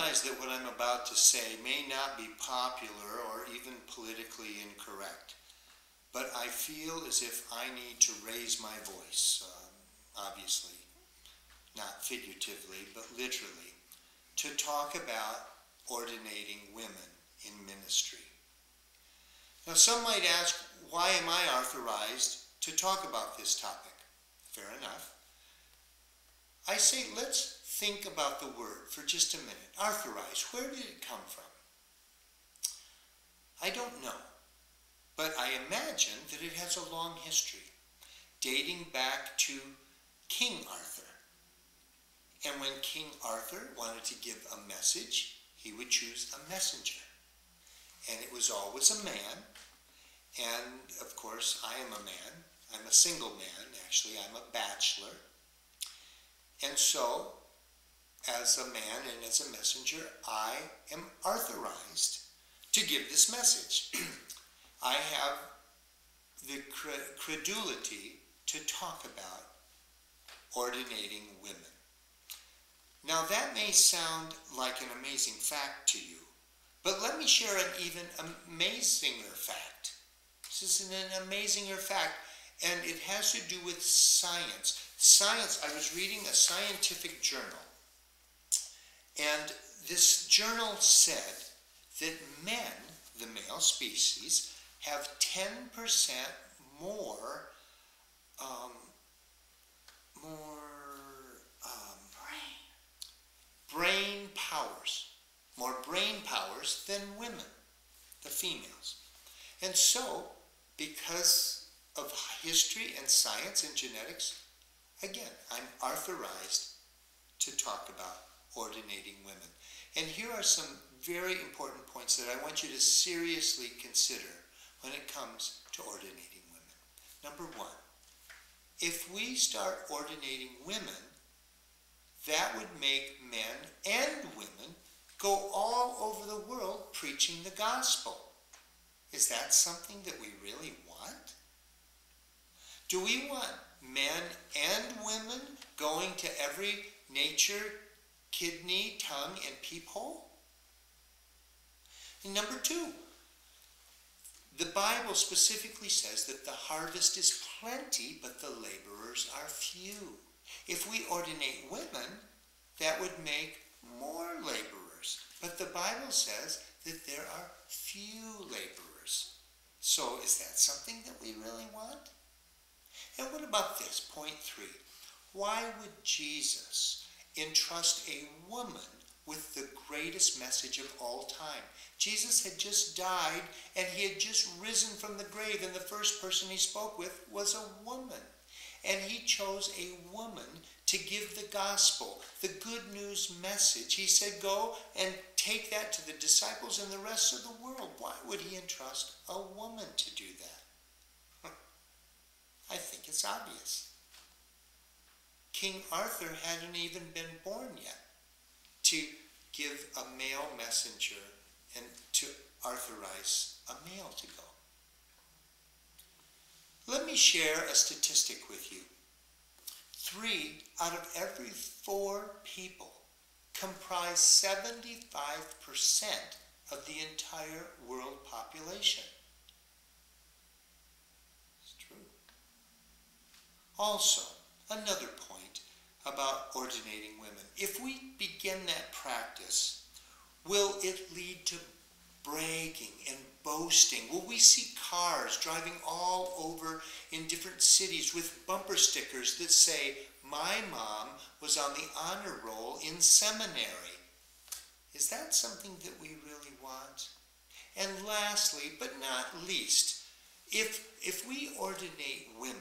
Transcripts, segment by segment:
realize that what I'm about to say may not be popular or even politically incorrect, but I feel as if I need to raise my voice, obviously, not figuratively, but literally, to talk about ordinating women in ministry. Now, some might ask, why am I authorized to talk about this topic? Fair enough. I say, let's think about the word for just a minute. Authorized, where did it come from? I don't know, but I imagine that it has a long history, dating back to King Arthur. And when King Arthur wanted to give a message, he would choose a messenger. And it was always a man. And of course, I am a man. I'm a single man, actually. I'm a bachelor. And so, as a man and as a messenger, I am authorized to give this message. I have the credulity to talk about ordinating women. Now that may sound like an amazing fact to you, but let me share an even amazinger fact. This is an amazinger fact, and it has to do with science. Science, I was reading a scientific journal, and this journal said that men, the male species, have 10% more brain powers than women, the females. And so, because of history and science and genetics, again, I'm authorized to talk about ordinating women. And here are some very important points that I want you to seriously consider when it comes to ordinating women. Number one, if we start ordinating women, that would make men and women go all over the world preaching the gospel. Is that something that we really want? Do we want men and women going to every nature, kidney, tongue, and peephole? And number two, the Bible specifically says that the harvest is plenty, but the laborers are few. If we ordinate women, that would make more laborers. But the Bible says that there are few laborers. So is that something that we really want? And what about this, point 3? Why would Jesus entrust a woman with the greatest message of all time? Jesus had just died and he had just risen from the grave, and the first person he spoke with was a woman. And he chose a woman to give the gospel, the good news message. He said, go and take that to the disciples and the rest of the world. Why would he entrust a woman to do that? I think it's obvious. King Arthur hadn't even been born yet to give a male messenger and to authorize a male to go. Let me share a statistic with you. 3 out of every 4 people comprise 75% of the entire world population. It's true. Also, another point about ordinating women. If we begin that practice, will it lead to bragging and boasting? Will we see cars driving all over in different cities with bumper stickers that say, my mom was on the honor roll in seminary? Is that something that we really want? And lastly, but not least, if we ordinate women,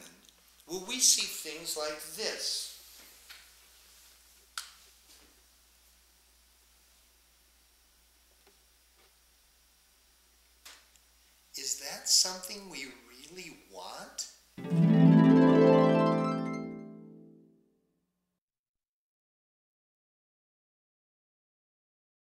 will we see things like this? Is that something we really want?